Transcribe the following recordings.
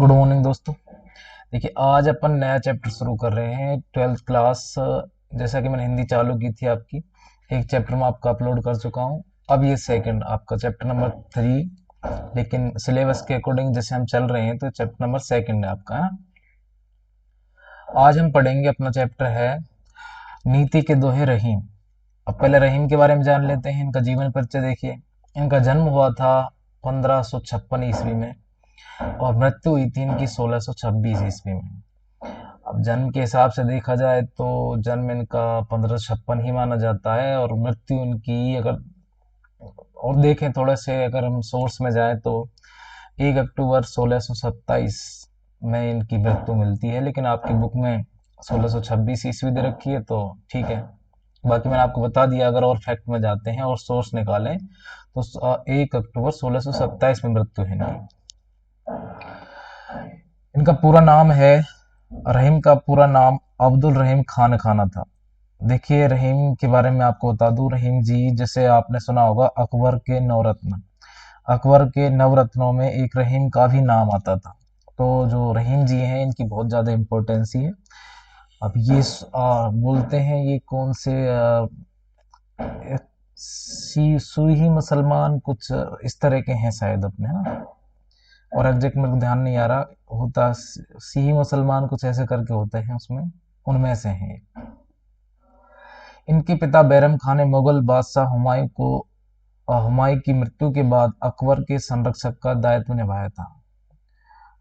Good morning दोस्तों। देखिए, आज अपन नया चैप्टर शुरू कर रहे हैं 12th क्लास। जैसा कि मैंने हिंदी चालू की थी आपकी, एक चैप्टर में आपका अपलोड कर चुका हूँ। अब ये सेकंड आपका चैप्टर नंबर 3, लेकिन सिलेबस के अकॉर्डिंग जैसे हम चल रहे हैं तो चैप्टर नंबर सेकंड है आपका, है ना। आज हम पढ़ेंगे, अपना चैप्टर है नीति के दोहे रहीम। अब पहले रहीम के बारे में जान लेते हैं। इनका जीवन परिचय देखिए। इनका जन्म हुआ था 1556 ईस्वी में और मृत्यु हुई थी इनकी 1626 ईस्वी में। अब जन्म के हिसाब से देखा जाए तो जन्म इनका 1556 ही माना जाता है, और मृत्यु इनकी अगर और देखें थोड़े से, अगर हम सोर्स में जाए तो 1 अक्टूबर 1627 में इनकी मृत्यु मिलती है, लेकिन आपकी बुक में 1626 ईस्वी दे रखी है, तो ठीक है। बाकी मैंने आपको बता दिया, अगर और फैक्ट में जाते हैं और सोर्स निकालें तो 1 अक्टूबर 1627 में मृत्यु है इनकी। इनका पूरा नाम है, रहीम का पूरा नाम अब्दुल रहीम खान खाना था। देखिए, रहीम के बारे में आपको बता दूं, रहीम जी जैसे आपने सुना होगा अकबर के नवरत्न, अकबर के नवरत्नों में एक रहीम का भी नाम आता था। तो जो रहीम जी हैं इनकी बहुत ज़्यादा इम्पोर्टेंसी है। अब ये बोलते हैं ये कौन से सूही मुसलमान कुछ इस तरह के हैं शायद अपने, है ना। और एग्जैक्ट मेरे को ध्यान नहीं आ रहा, होता सिही मुसलमान कुछ ऐसे करके होते हैं उसमें, उनमें से हैं। इनके पिता बैरम खान ने मुगल बादशाह हुमायूं की मृत्यु के बाद अकबर के संरक्षक का दायित्व निभाया था।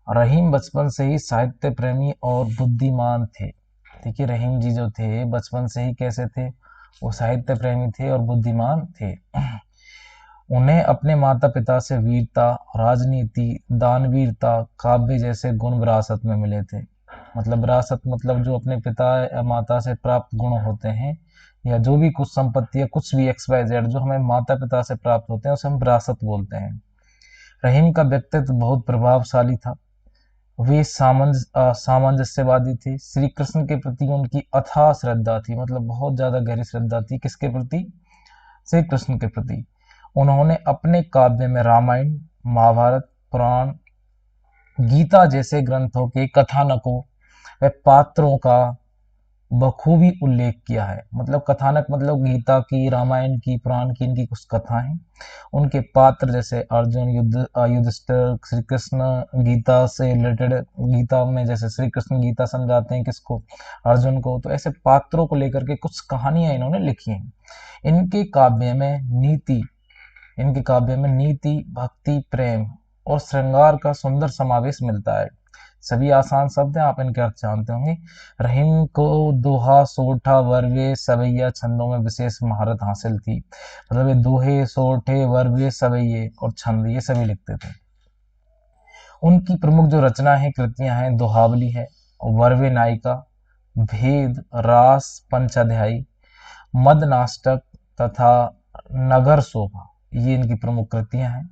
रहीम बचपन से ही साहित्य प्रेमी और बुद्धिमान थे। देखिए, रहीम जी जो थे बचपन से ही कैसे थे, वो साहित्य प्रेमी थे और बुद्धिमान थे। उन्हें अपने माता पिता से वीरता, राजनीति, दानवीरता, काव्य जैसे गुण विरासत में मिले थे। मतलब विरासत मतलब जो अपने पिता या माता से प्राप्त गुण होते हैं, या जो भी कुछ संपत्ति या कुछ भी एक्स वाई जेड जो हमें माता पिता से प्राप्त होते हैं उसे हम विरासत बोलते हैं। रहीम का व्यक्तित्व बहुत प्रभावशाली था। वे सामंजस्यवादी थे। श्री कृष्ण के प्रति उनकी अथाह श्रद्धा थी, मतलब बहुत ज्यादा गहरी श्रद्धा थी। किसके प्रति? श्री कृष्ण के प्रति। उन्होंने अपने काव्य में रामायण, महाभारत, पुराण, गीता जैसे ग्रंथों के कथानकों व पात्रों का बखूबी उल्लेख किया है। मतलब कथानक मतलब गीता की, रामायण की, पुराण की, इनकी कुछ कथा हैं। उनके पात्र जैसे अर्जुन, युधिष्ठिर, श्री कृष्ण, गीता से रिलेटेड, गीता में जैसे श्री कृष्ण गीता समझाते हैं किसको? अर्जुन को। तो ऐसे पात्रों को लेकर के कुछ कहानियां इन्होंने लिखी हैं। इनके काव्य में नीति इनके काव्य में नीति, भक्ति, प्रेम और श्रृंगार का सुंदर समावेश मिलता है। सभी आसान शब्द हैं, आप इनके अर्थ जानते होंगे। रहीम को दोहा, सोठा, वर्वे, सवैया छंदों में विशेष महारत हासिल थी। मतलब ये दोहे, सोठे, वर्वे, सवैये और छंद ये सभी लिखते थे। उनकी प्रमुख जो रचना है, कृतियां हैं, दोहावली है, वर्वे नायिका, भेद, रास, पंचाध्यायी, मदनाष्टक तथा नगर शोभा, ये इनकी प्रमुख कृतियां हैं।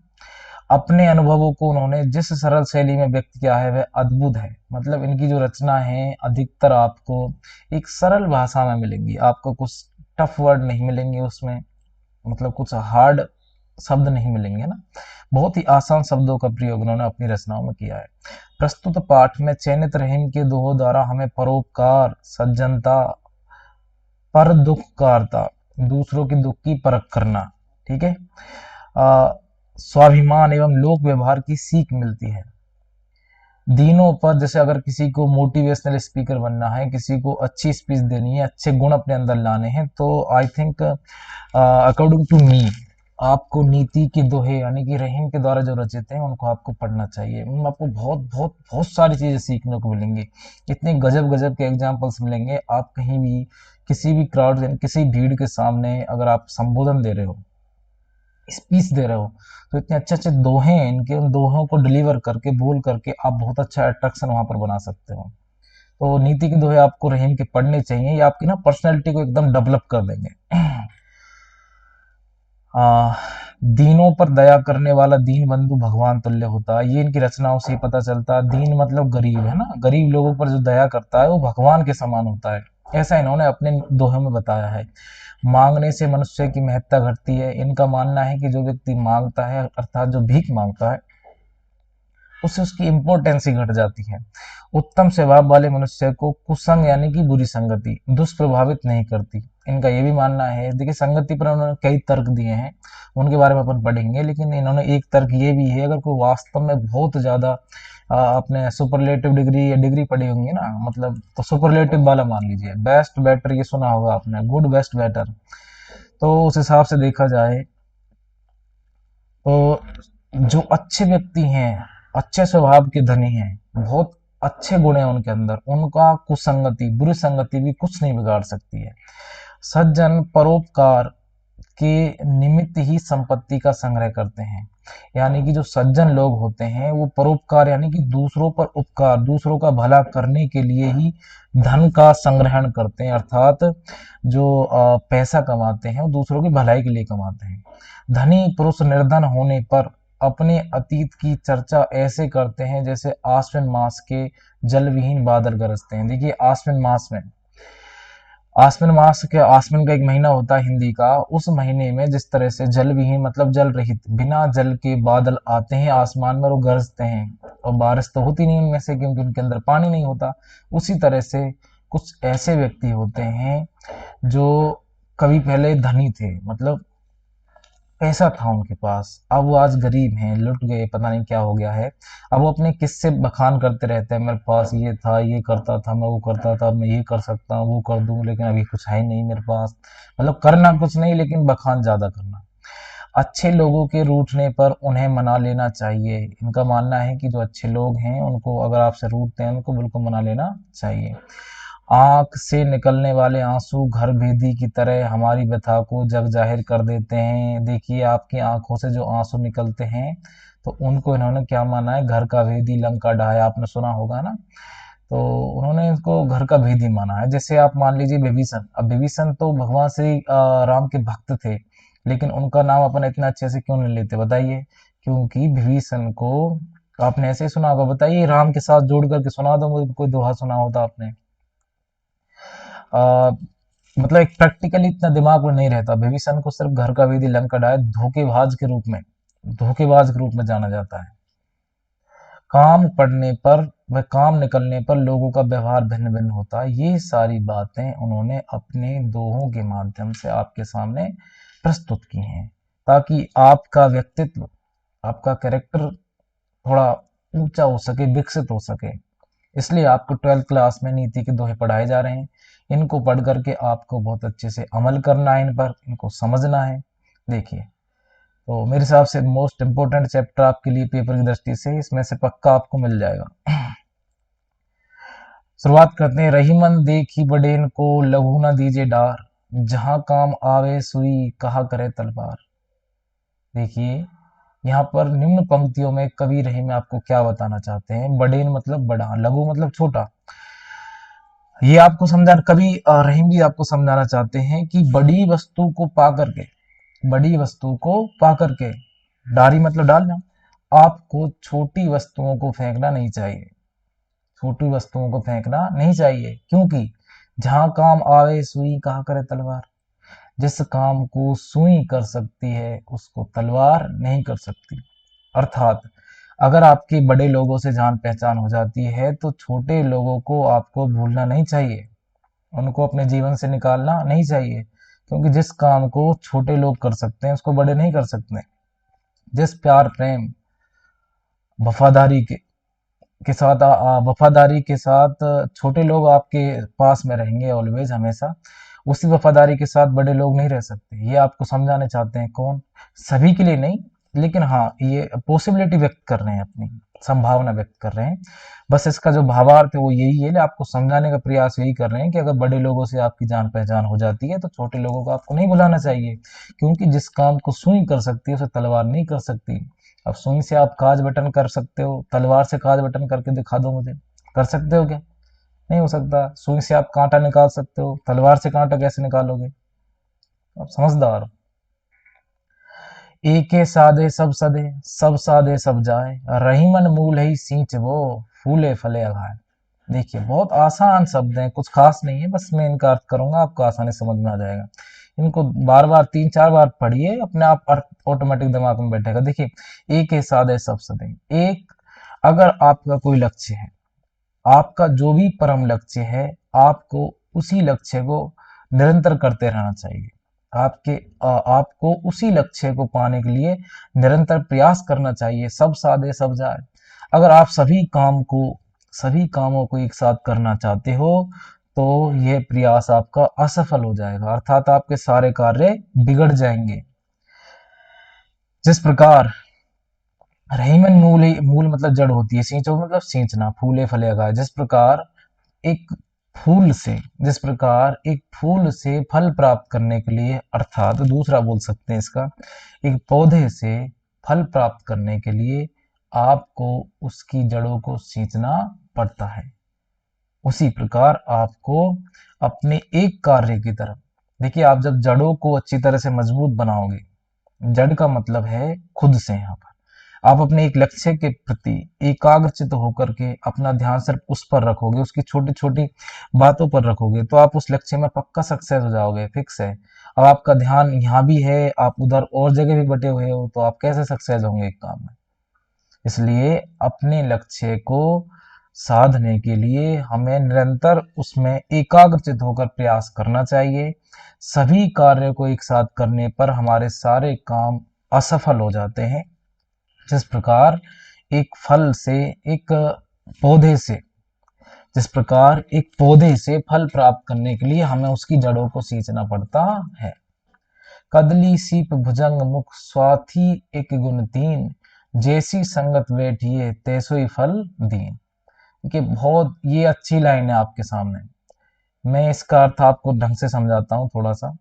अपने अनुभवों को उन्होंने जिस सरल शैली में व्यक्त किया है वह अद्भुत है। मतलब इनकी जो रचना है अधिकतर आपको एक सरल भाषा में मिलेंगी, आपको कुछ टफ वर्ड नहीं मिलेंगे उसमें, मतलब कुछ हार्ड शब्द नहीं मिलेंगे ना। बहुत ही आसान शब्दों का प्रयोग उन्होंने अपनी रचनाओं में किया है। प्रस्तुत पाठ में चयनित रहीम के दोहों द्वारा हमें परोपकार, सज्जनता, पर दुखकारता, दूसरों के दुख की परख करना, ठीक है, स्वाभिमान एवं लोक व्यवहार की सीख मिलती है। दीनों पर, जैसे अगर किसी को मोटिवेशनल स्पीकर बनना है, किसी को अच्छी स्पीच देनी है, अच्छे गुण अपने अंदर लाने हैं, तो I think according to me आपको नीति के दोहे यानी कि रहीम के द्वारा जो रचित हैं उनको आपको पढ़ना चाहिए। उनमें आपको बहुत बहुत बहुत सारी चीजें सीखने को मिलेंगी। इतने गजब गजब के एग्जाम्पल्स मिलेंगे। आप कहीं भी किसी भी क्राउड, किसी भीड़ के सामने अगर आप संबोधन दे रहे हो, स्पीच दे रहे हो, तो इतने अच्छे अच्छे दोहे हैं इनके, उन दोहों को डिलीवर करके, बोल करके आप बहुत अच्छा अट्रैक्शन वहां पर बना सकते हो। तो नीति के दोहे आपको रहीम के पढ़ने चाहिए, ये आपकी ना पर्सनैलिटी को एकदम डेवलप कर देंगे। आ, दीनों पर दया करने वाला दीन बंधु भगवान तुल्य होता है, ये इनकी रचनाओं से ही पता चलता है। दीन मतलब गरीब, है ना, गरीब लोगों पर जो दया करता है वो भगवान के समान होता है, ऐसा इन्होंने अपने दोहे में बताया है। मांगने से मनुष्य की महत्ता घटती है। इनका मानना है कि जो व्यक्ति मांगता है, अर्थात जो भीख मांगता है, उससे उसकी इम्पोर्टेंस ही घट जाती है। उत्तम स्वभाव वाले मनुष्य को कुसंग यानी कि बुरी संगति दुष्प्रभावित नहीं करती। इनका ये भी मानना है, देखिए संगति पर उन्होंने कई तर्क दिए हैं, उनके बारे में अपन पढ़ेंगे, लेकिन इन्होंने एक तर्क ये भी है, अगर कोई वास्तव में बहुत ज्यादा आपने सुपरलेटिव डिग्री या डिग्री पढ़ी होंगी ना, मतलब तो सुपरलेटिव वाला मान लीजिए, बेस्ट बेटर ये सुना होगा आपने, गुड बेस्ट बेटर, तो उस हिसाब से देखा जाए तो जो अच्छे व्यक्ति हैं, अच्छे स्वभाव के धनी हैं, बहुत अच्छे गुण हैं उनके अंदर, उनका कुसंगति बुरी संगति भी कुछ नहीं बिगाड़ सकती है। सज्जन परोपकार के निमित्त ही संपत्ति का संग्रह करते हैं। यानी कि जो सज्जन लोग होते हैं वो परोपकार यानी कि दूसरों पर उपकार, दूसरों का भला करने के लिए ही धन का संग्रहण करते हैं, अर्थात जो पैसा कमाते हैं वो दूसरों की भलाई के लिए कमाते हैं। धनी पुरुष निर्धन होने पर अपने अतीत की चर्चा ऐसे करते हैं जैसे आश्विन मास के जल विहीन बादल गरजते हैं। देखिए आश्विन मास के आश्विन का एक महीना होता है हिंदी का, उस महीने में जिस तरह से जल विहीन मतलब जल रहित बिना जल के बादल आते हैं आसमान में, वो गरजते हैं और बारिश तो होती नहीं उनमें से क्योंकि उनके अंदर पानी नहीं होता। उसी तरह से कुछ ऐसे व्यक्ति होते हैं जो कभी पहले धनी थे, मतलब पैसा था उनके पास, अब वो आज गरीब हैं, लुट गए, पता नहीं क्या हो गया है। अब वो अपने किस्से बखान करते रहते हैं, मेरे पास ये था, ये करता था, मैं वो करता था, मैं ये कर सकता हूँ, वो कर दूं, लेकिन अभी कुछ है नहीं मेरे पास, मतलब करना कुछ नहीं लेकिन बखान ज्यादा करना। अच्छे लोगों के रूठने पर उन्हें मना लेना चाहिए। इनका मानना है कि जो अच्छे लोग हैं उनको अगर आपसे रूठते हैं उनको बिल्कुल मना लेना चाहिए। आंख से निकलने वाले आंसू घर भेदी की तरह हमारी व्यथा को जग जाहिर कर देते हैं। देखिए आपकी आंखों से जो आंसू निकलते हैं तो उनको इन्होंने क्या माना है, घर का भेदी लंका ढाया, आपने सुना होगा ना, तो उन्होंने इसको घर का भेदी माना है। जैसे आप मान लीजिए विभीषण, अब विभीषण तो भगवान श्री राम के भक्त थे, लेकिन उनका नाम अपन इतना अच्छे से क्यों नहीं लेते बताइए, क्योंकि विभीषण को आपने ऐसे ही सुना होगा, बताइए राम के साथ जोड़ करके सुना दो मुझे कोई दोहा सुना होता आपने। आ, मतलब एक प्रैक्टिकली इतना दिमाग में नहीं रहता, विभीषण को सिर्फ घर का वेदी लंका डाय धोखेबाज के रूप में जाना जाता है। काम पड़ने पर व काम निकलने पर लोगों का व्यवहार भिन्न भिन्न होता है। ये सारी बातें उन्होंने अपने दोहों के माध्यम से आपके सामने प्रस्तुत की हैं, ताकि आपका व्यक्तित्व, आपका कैरेक्टर थोड़ा ऊंचा हो सके, विकसित हो सके। इसलिए आपको 12th क्लास में नीति के दोहे पढ़ाए जा रहे हैं। इनको पढ़ करके आपको बहुत अच्छे से अमल करना है, इन पर इनको समझना है। देखिए तो मेरे हिसाब से मोस्ट इम्पोर्टेंट चैप्टर आपके लिए पेपर की दृष्टि से इसमें से पक्का आपको मिल जाएगा। शुरुआत करते हैं। रहीमन देखी बड़ेन को लघु न दीजे डार, जहां काम आवे सुई कहा करे तलवार। देखिए यहाँ पर निम्न पंक्तियों में कवि रहीम आपको क्या बताना चाहते हैं, बड़ेन मतलब बड़ा, लघु मतलब छोटा। ये आपको समझाना, कवि रहीम जी आपको समझाना चाहते हैं कि बड़ी वस्तु को पा करके, डारी मतलब डालना, आपको छोटी वस्तुओं को फेंकना नहीं चाहिए, छोटी वस्तुओं को फेंकना नहीं चाहिए, क्योंकि जहां काम आवे सुई कहा करे तलवार, जिस काम को सुई कर सकती है उसको तलवार नहीं कर सकती। अर्थात अगर आपके बड़े लोगों से जान पहचान हो जाती है तो छोटे लोगों को आपको भूलना नहीं चाहिए, उनको अपने जीवन से निकालना नहीं चाहिए, क्योंकि जिस काम को छोटे लोग कर सकते हैं उसको बड़े नहीं कर सकते। जिस प्यार प्रेम वफादारी के साथ वफादारी के साथ छोटे लोग आपके पास में रहेंगे ऑलवेज हमेशा, उसी वफादारी के साथ बड़े लोग नहीं रह सकते। ये आपको समझाने चाहते हैं, कौन, सभी के लिए नहीं, लेकिन हाँ ये पॉसिबिलिटी व्यक्त कर रहे हैं, अपनी संभावना व्यक्त कर रहे हैं। बस इसका जो भावार्थ है वो यही है, आपको समझाने का प्रयास यही कर रहे हैं कि अगर बड़े लोगों से आपकी जान पहचान हो जाती है तो छोटे लोगों को आपको नहीं बुलाना चाहिए, क्योंकि जिस काम को सुई कर सकती है उसे तलवार नहीं कर सकती। अब सुई से आप काज बटन कर सकते हो, तलवार से काज बटन करके दिखा दो मुझे, कर सकते हो क्या? नहीं हो सकता। सुई से आप कांटा निकाल सकते हो, तलवार से कांटा कैसे निकालोगे? आप समझदार हो। एके साधे सब सधे, सब साधे सब जाए, रहीमन मूल ही सींच वो, फूले फले अघाए। देखिए बहुत आसान शब्द हैं, कुछ खास नहीं है, बस मैं इनका अर्थ करूंगा, आपको आसानी समझ में आ जाएगा। इनको बार बार 3-4 बार पढ़िए, अपने आप अर्थ ऑटोमेटिक दिमाग में बैठेगा। देखिए एक ही साधे सब सधे, एक अगर आपका कोई लक्ष्य है, आपका जो भी परम लक्ष्य है, आपको उसी लक्ष्य को निरंतर करते रहना चाहिए। आपको उसी लक्ष्य को पाने के लिए निरंतर प्रयास करना चाहिए। सब साधे सब जाए। अगर आप सभी कामों को एक साथ करना चाहते हो तो यह प्रयास आपका असफल हो जाएगा, अर्थात आपके सारे कार्य बिगड़ जाएंगे। जिस प्रकार रहीमन मूल मतलब जड़ होती है, सींचो मतलब सींचना, फूले फले लगाए। एक जिस प्रकार एक फूल से फल प्राप्त करने के लिए, अर्थात दूसरा बोल सकते हैं इसका, एक पौधे से फल प्राप्त करने के लिए आपको उसकी जड़ों को सींचना पड़ता है। उसी प्रकार आपको अपने एक कार्य की तरफ, देखिए, आप जब जड़ों को अच्छी तरह से मजबूत बनाओगे, जड़ का मतलब है खुद से, यहाँ पर आप अपने एक लक्ष्य के प्रति एकाग्रचित होकर के अपना ध्यान सिर्फ उस पर रखोगे, उसकी छोटी छोटी बातों पर रखोगे, तो आप उस लक्ष्य में पक्का सक्सेस हो जाओगे, फिक्स है। अब आपका ध्यान यहाँ भी है, आप उधर और जगह भी बटे हुए हो, तो आप कैसे सक्सेस होंगे एक काम में। इसलिए अपने लक्ष्य को साधने के लिए हमें निरंतर उसमें एकाग्रचित होकर प्रयास करना चाहिए। सभी कार्यों को एक साथ करने पर हमारे सारे काम असफल हो जाते हैं। जिस प्रकार एक फल से एक पौधे से जिस प्रकार एक पौधे से फल प्राप्त करने के लिए हमें उसकी जड़ों को सींचना पड़ता है। कदली सीप भुजंग मुख स्वाथी एक गुण तीन, जैसी संगत बैठिए तैसोई फल दीन। देखिए, बहुत ये अच्छी लाइन है आपके सामने। मैं इसका अर्थ आपको ढंग से समझाता हूँ थोड़ा सा।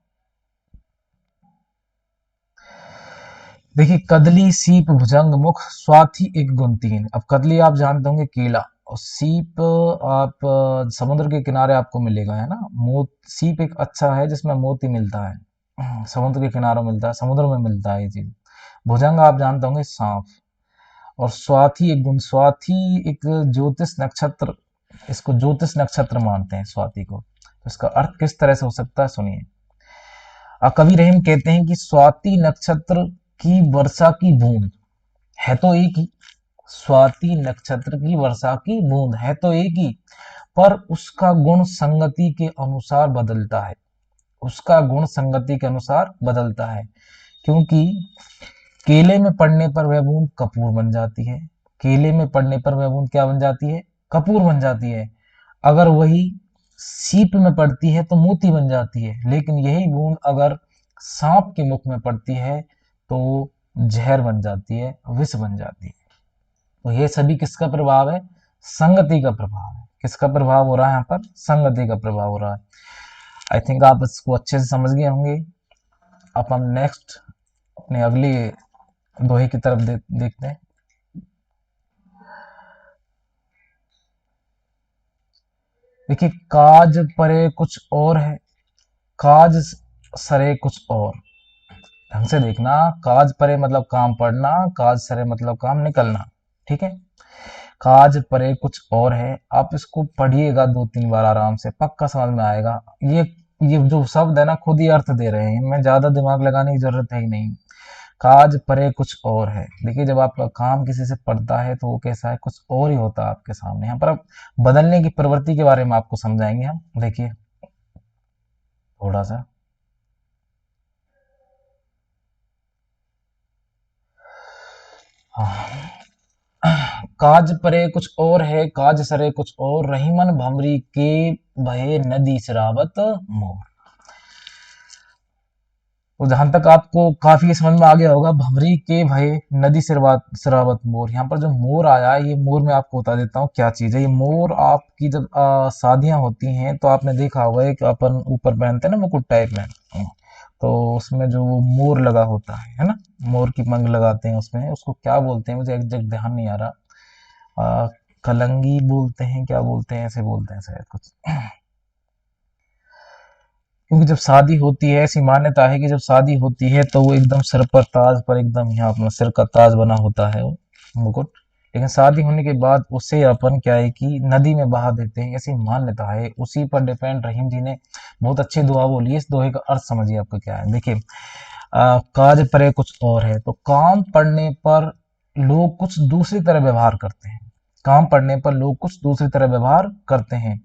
देखिए, कदली सीप भुजंग मुख स्वाथी एक गुण तीन। अब कदली आप जानते होंगे केला, और सीप आप समुद्र के किनारे आपको मिलेगा, है ना। सीप एक अच्छा है जिसमें मोती मिलता है, समुद्र के किनारों मिलता है, समुद्र में मिलता है ये चीज। भुजंग आप जानते होंगे सांप, और स्वाथी एक गुण, स्वाथी एक ज्योतिष नक्षत्र, इसको ज्योतिष नक्षत्र मानते हैं स्वाति को। तो इसका अर्थ किस तरह से हो सकता है, सुनिए। कवि रहीम कहते हैं कि स्वाति नक्षत्र की वर्षा की बूंद है तो एक ही, स्वाति नक्षत्र की वर्षा की बूंद है तो एक ही, पर उसका गुण संगति के अनुसार बदलता है। उसका गुण संगति के अनुसार बदलता है, क्योंकि केले में पड़ने पर वह बूंद कपूर बन जाती है। केले में पड़ने पर वह बूंद क्या बन जाती है, कपूर बन जाती है। अगर वही सीप में पड़ती है तो मोती बन जाती है। लेकिन यही बूंद अगर सांप के मुख में पड़ती है तो जहर बन जाती है, विष बन जाती है। तो ये सभी किसका प्रभाव है, संगति का प्रभाव है। किसका प्रभाव हो रहा है यहाँ पर, संगति का प्रभाव हो रहा है। आई थिंक आप इसको अच्छे से समझ गए होंगे। अब हम नेक्स्ट अपने अगली दोहे की तरफ देखते हैं। देखिए, काज परे कुछ और है, काज सरे कुछ और। ढंग से देखना, काज परे मतलब काम पड़ना, काज सरे मतलब काम निकलना, ठीक है। काज परे कुछ और है, आप इसको पढ़िएगा 2-3 बार आराम से, पक्का समझ में आएगा। ये जो शब्द है ना, खुद ही अर्थ दे रहे हैं, इनमें ज्यादा दिमाग लगाने की जरूरत है ही नहीं। काज परे कुछ और है। देखिए, जब आपका काम किसी से पड़ता है तो वो कैसा है, कुछ और ही होता है आपके सामने। यहाँ पर अब बदलने की प्रवृत्ति के बारे में आपको समझाएंगे हम। देखिए थोड़ा सा, हाँ, काज परे कुछ और है, काज सरे कुछ और, रहीमन भमरी के भये नदी शराबत मोर। तो जहां तक आपको काफी समझ में आ गया होगा, भमरी के भय नदी शराबत मोर। यहाँ पर जो मोर आया है, ये मोर मैं आपको बता देता हूँ क्या चीज है। ये मोर आपकी जब शादियां होती हैं तो आपने देखा होगा एक अपन ऊपर पहनते हैं ना, मुकुट टाइप में, तो उसमें जो वो मोर लगा होता है ना, मोर की पंख लगाते हैं उसमें, उसको क्या बोलते हैं मुझे एग्जैक्ट ध्यान नहीं आ रहा। कलंगी बोलते हैं, क्या बोलते हैं, ऐसे बोलते हैं शायद कुछ। क्योंकि जब शादी होती है, ऐसी मान्यता है कि जब शादी होती है तो वो एकदम सिर पर ताज पर, एकदम यहाँ अपना सिर का ताज बना होता है वो मुकुट। लेकिन शादी होने के बाद उसे अपन क्या है कि नदी में बहा देते हैं, ऐसी मान्यता है। उसी पर डिपेंड रहीम जी ने बहुत अच्छी दुआ बोली है। इस दोहे का अर्थ समझिए आपका क्या है। देखिए, काज परे कुछ और है, तो काम पड़ने पर लोग कुछ दूसरी तरह व्यवहार करते हैं। काम पड़ने पर लोग कुछ दूसरी तरह व्यवहार करते हैं,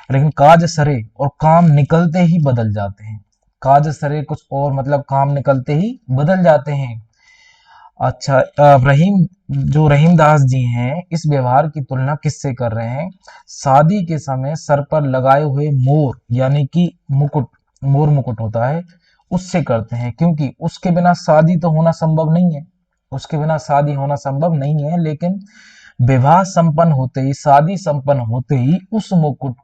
लेकिन काज सरे और काम निकलते ही बदल जाते हैं। काज सरे कुछ और मतलब काम निकलते ही बदल जाते हैं। अच्छा, रहीम जो रहीमदास जी हैं इस व्यवहार की तुलना किससे कर रहे हैं? शादी के समय सर पर लगाए हुए मोर यानी कि मुकुट, मोर मुकुट होता है, उससे करते हैं, क्योंकि उसके बिना शादी तो होना संभव नहीं है। उसके बिना शादी होना संभव नहीं है, लेकिन विवाह संपन्न होते ही, शादी संपन्न होते ही उस मुकुट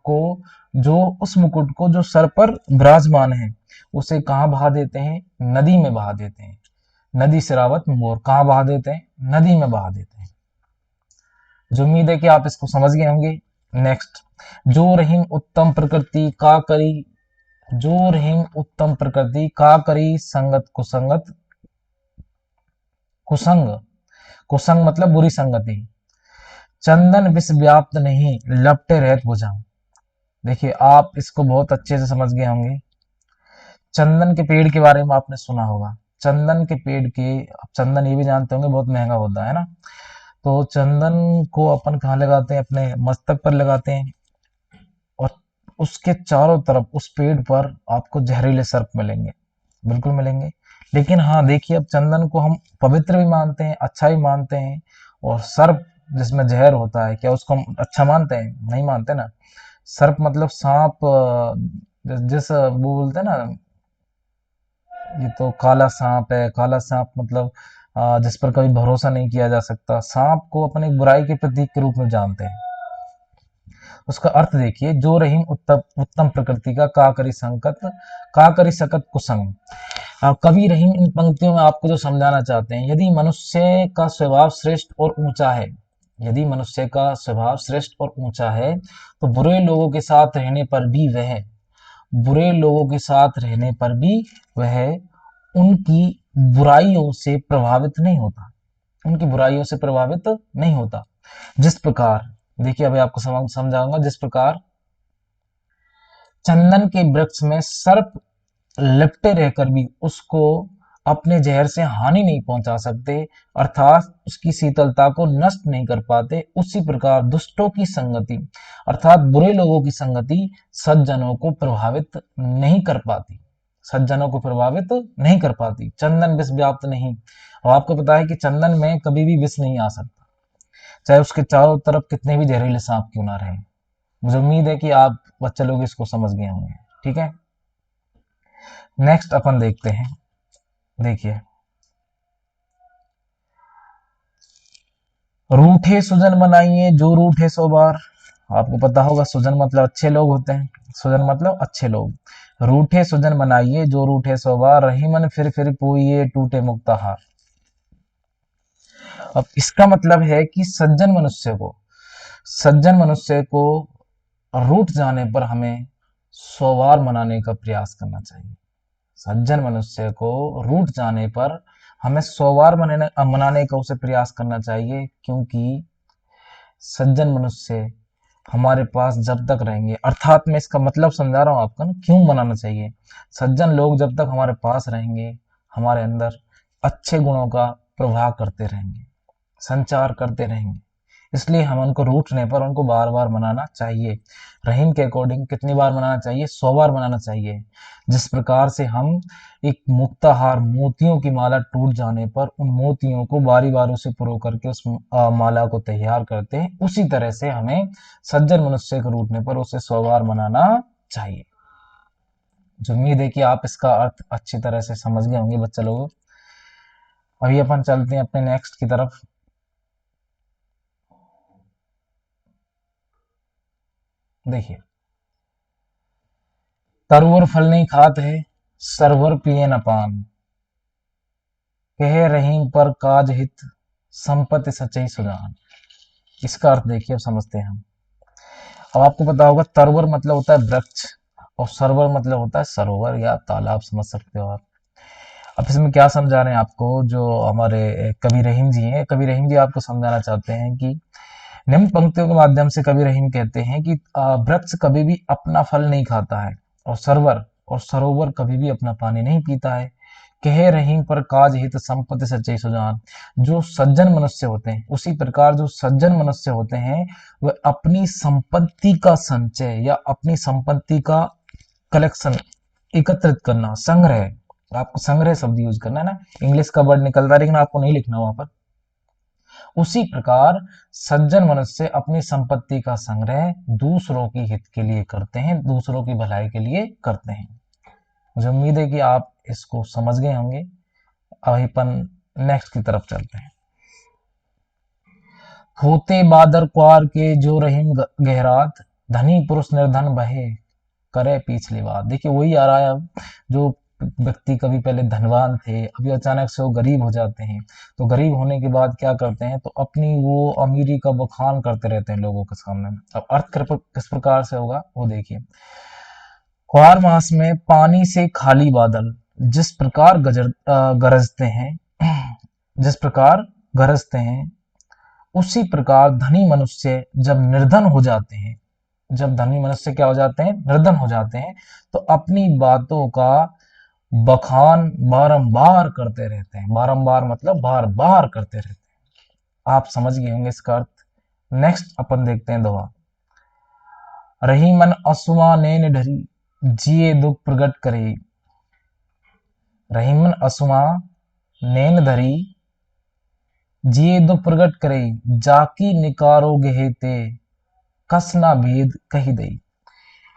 को जो सर पर विराजमान है उसे कहाँ बहा देते हैं? नदी में बहा देते हैं। नदी सिरावत मोर कहाँ बहा देते हैं? नदी में बहा देते हैं। जो उम्मीद है कि आप इसको समझ गए होंगे। नेक्स्ट, जो रहीम उत्तम प्रकृति का करी, जो रहीम उत्तम प्रकृति का करी संगत कुसंगत, कुसंग, कुसंग मतलब बुरी संगति, चंदन विष व्याप्त नहीं लपटे रहत भुजंग। देखिए आप इसको बहुत अच्छे से समझ गए होंगे। चंदन के पेड़ के बारे में आपने सुना होगा। चंदन के पेड़ के, आप चंदन ये भी जानते होंगे बहुत महंगा होता है ना। तो चंदन को अपन कहाँ लगाते हैं? अपने मस्तक पर लगाते हैं, और उसके चारों तरफ उस पेड़ पर आपको जहरीले सर्प मिलेंगे, बिल्कुल मिलेंगे। लेकिन हाँ देखिए, अब चंदन को हम पवित्र भी मानते हैं, अच्छा भी मानते हैं, और सर्प जिसमें जहर होता है, क्या उसको हम अच्छा मानते हैं? नहीं मानते ना। सर्प मतलब सांप, जिस वो बोलते हैं ना, ये तो काला सांप है। काला सांप मतलब जिस पर कभी भरोसा नहीं किया जा सकता। सांप को अपने बुराई के प्रतीक के रूप में जानते हैं। उसका अर्थ देखिए, जो रहीम उत्तम उत्तम प्रकृति का का करी संकट, का करी सकत कुसंग। कवि रहीम इन पंक्तियों में आपको जो समझाना चाहते हैं, यदि मनुष्य का स्वभाव श्रेष्ठ और ऊंचा है, यदि मनुष्य का स्वभाव श्रेष्ठ और ऊंचा है, तो बुरे लोगों के साथ रहने पर भी वह, बुरे लोगों के साथ रहने पर भी वह उनकी बुराइयों से प्रभावित नहीं होता, उनकी बुराइयों से प्रभावित नहीं होता। जिस प्रकार, देखिए अभी आपको समझाऊंगा, जिस प्रकार चंदन के वृक्ष में सर्प लिपटे रहकर भी उसको अपने जहर से हानि नहीं पहुंचा सकते, अर्थात उसकी शीतलता को नष्ट नहीं कर पाते, उसी प्रकार दुष्टों की संगति अर्थात बुरे लोगों की संगति सज्जनों को प्रभावित नहीं कर पाती, सज्जनों को प्रभावित नहीं कर पाती। चंदन विष व्याप्त नहीं, और आपको पता है कि चंदन में कभी भी विष नहीं आ सकता, चाहे उसके चारों तरफ कितने भी जहरीले सांप क्यों ना रहे। मुझे उम्मीद है कि आप बच्चे लोग इसको समझ गए होंगे। ठीक है, नेक्स्ट अपन देखते हैं। देखिए, रूठे सुजन मनाइए जो रूठे सो बार। आपको पता होगा सुजन मतलब अच्छे लोग होते हैं, सुजन मतलब अच्छे लोग। रूठे सुजन मनाइए जो रूठे सो बार, रही मन फिर पोइए टूटे मुक्ता हार। अब इसका मतलब है कि सज्जन मनुष्य को रूठ जाने पर हमें 100 बार मनाने का प्रयास करना चाहिए। सज्जन मनुष्य को रूठ जाने पर हमें 100 बार मनाने का उसे प्रयास करना चाहिए, क्योंकि सज्जन मनुष्य हमारे पास जब तक रहेंगे, अर्थात मैं इसका मतलब समझा रहा हूं आपको ना, क्यों मनाना चाहिए। सज्जन लोग जब तक हमारे पास रहेंगे, हमारे अंदर अच्छे गुणों का प्रभाव करते रहेंगे, संचार करते रहेंगे, इसलिए हम उनको रूठने पर उनको बार बार मनाना चाहिए। रहीम के अकॉर्डिंग कितनी बार मनाना चाहिए? 100 बार मनाना चाहिए। जिस प्रकार से हम एक मुक्ताहार, मोतियों की माला टूट जाने पर उन मोतियों को बारी बारी से पुरो करके उस माला को तैयार करते हैं, उसी तरह से हमें सज्जन मनुष्य को रूठने पर उसे 100 बार मनाना चाहिए। जो उम्मीद है कि आप इसका अर्थ अच्छी तरह से समझ गए होंगे बच्चे लोग। अभी अपन चलते हैं अपने नेक्स्ट की तरफ। देखिए, तरवर फल नहीं खात है, सरवर पिए न पान, कहे रहीम पर काज हित, संपत्ति सचई सुजान। इसका अर्थ देखिए, अब समझते हैं हम। अब आपको पता होगा तरवर मतलब होता है वृक्ष, और सरवर मतलब होता है सरोवर या तालाब, समझ सकते हो आप। अब इसमें क्या समझा रहे हैं आपको, जो हमारे कवि रहीम जी हैं, कवि रहीम जी आपको समझाना चाहते हैं कि निम्न पंक्तियों के माध्यम से कवि रहीम कहते हैं कि वृक्ष कभी भी अपना फल नहीं खाता है, और सरोवर कभी भी अपना पानी नहीं पीता है, कहे रहीम पर काज हित संपत्ति सच्चे सुजान। जो सज्जन मनुष्य होते हैं, उसी प्रकार जो सज्जन मनुष्य होते हैं वह अपनी संपत्ति का संचय या अपनी संपत्ति का कलेक्शन, एकत्रित करना, संग्रह, आपको संग्रह शब्द यूज करना है ना, इंग्लिश का वर्ड निकल रहा है लेकिन आपको नहीं लिखना वहां पर। उसी प्रकार सज्जन मनुष्य अपनी संपत्ति का संग्रह दूसरों की हित के लिए करते हैं, दूसरों की भलाई के लिए करते हैं। मुझे उम्मीद है कि आप इसको समझ गए होंगे। अब अपन नेक्स्ट की तरफ चलते हैं। होते बादर क्वार के जो रहीम गहरात, धनी पुरुष निर्धन बहे करे पिछली बात। देखिए वही आ रहा है अब, जो व्यक्ति कभी पहले धनवान थे, अभी अचानक से वो गरीब हो जाते हैं, तो गरीब होने के बाद क्या करते हैं, तो अपनी वो अमीरी का बखान करते रहते हैं लोगों के सामने। अब अर्थ किस प्रकार से होगा वो देखिए। क्वार मास में पानी से खाली बादल जिस प्रकार गरजते हैं, जिस प्रकार गरजते हैं, उसी प्रकार धनी मनुष्य जब निर्धन हो जाते हैं, जब धनी मनुष्य क्या हो जाते हैं, निर्धन हो जाते हैं, तो अपनी बातों का बखान बारंबार करते रहते हैं। बारंबार मतलब बार बार करते रहते हैं। आप समझ गए होंगे इसका अर्थ। नेक्स्ट अपन देखते हैं दोहा। रही मन असुआ नैन ढरी जिए दुख प्रगट करे। रही मन असुआ नैन धरी जिए दुख प्रगट करे, जाकी निकारो गेते कसना भेद कही दई।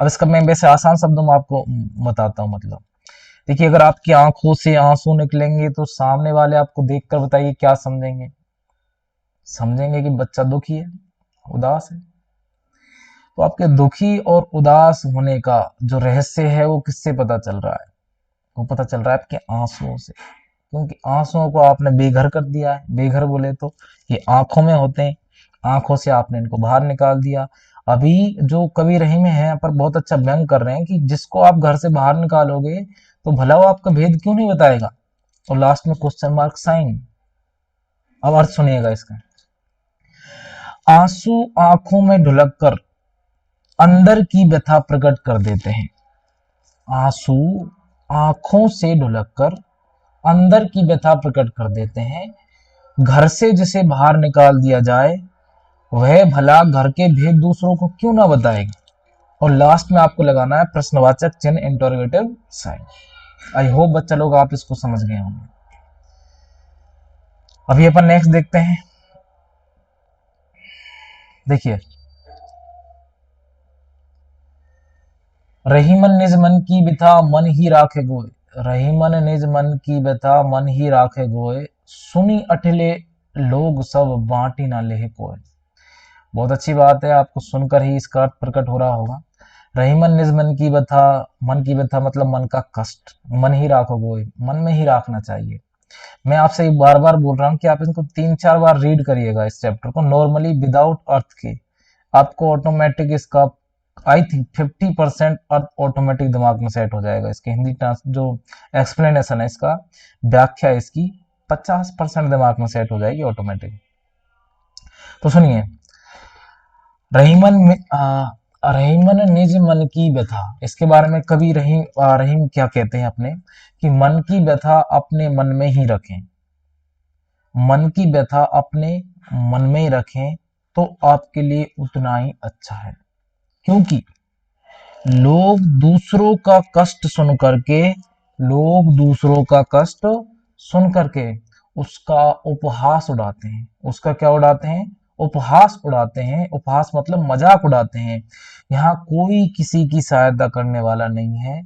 अब इसका मैं वैसे आसान शब्दों में आपको बताता हूँ। मतलब देखिए, अगर आपकी आंखों से आंसू निकलेंगे तो सामने वाले आपको देखकर बताइए क्या समझेंगे? समझेंगे कि बच्चा दुखी है, उदास है। तो आपके दुखी और उदास होने का जो रहस्य है वो किससे पता चल रहा है? वो पता चल रहा है आपके आंसुओं से, क्योंकि आंसुओं को आपने बेघर कर दिया है। बेघर बोले तो ये आंखों में होते हैं, आंखों से आपने इनको बाहर निकाल दिया। अभी जो कवि रहीम है यहाँ पर बहुत अच्छा व्यंग कर रहे हैं कि जिसको आप घर से बाहर निकालोगे तो भला वो आपका भेद क्यों नहीं बताएगा। और लास्ट में क्वेश्चन मार्क साइन। अब अर्थ सुनिएगा इसका। आंसू आंखों में ढुलक कर अंदर की व्यथा प्रकट कर देते हैं। आंसू आंखों से ढुलक कर अंदर की व्यथा प्रकट कर देते हैं। घर से जिसे बाहर निकाल दिया जाए वह भला घर के भेद दूसरों को क्यों ना बताएगा। और लास्ट में आपको लगाना है प्रश्नवाचक चिन्ह, इंटरोगेटिव साइन। आई होप बच्चा लोग आप इसको समझ गए होंगे। अभी अपन नेक्स्ट देखते हैं। देखिए, रहीमन निज मन की बिथा मन ही राखे गोय। रहीमन निज मन की व्यथा मन ही राखे गोय, सुनी अठले लोग सब बांटी ना लेहे कोय। बहुत अच्छी बात है, आपको सुनकर ही इसका अर्थ प्रकट हो रहा होगा। रहीमन निज मन की व्यथा, मन की व्यथा मतलब मन का कष्ट, मन ही राखो गोय, मन में ही राखना चाहिए। मैं आपसे बार बार बोल रहा हूँ कि आप इसको 3-4 बार रीड करिएगा इस चैप्टर को नॉर्मली विदाउट अर्थ के। आपको ऑटोमेटिक इसका आई थिंक 50% अर्थ ऑटोमेटिक दिमाग में सेट हो जाएगा। इसके हिंदी जो एक्सप्लेनेशन है, इसका व्याख्या इसकी 50% दिमाग में सेट हो जाएगी ऑटोमेटिक। तो सुनिए, रहीमन रहीमन निज मन की व्यथा, इसके बारे में कभी रहीम क्या कहते हैं अपने, कि मन की व्यथा अपने मन में ही रखें। मन की व्यथा अपने मन में ही रखें तो आपके लिए उतना ही अच्छा है। क्योंकि लोग दूसरों का कष्ट सुन करके, लोग दूसरों का कष्ट सुन करके उसका उपहास उड़ाते हैं। उसका क्या उड़ाते हैं? उपहास उड़ाते हैं। उपहास मतलब मजाक उड़ाते हैं। यहाँ कोई किसी की सहायता करने वाला नहीं है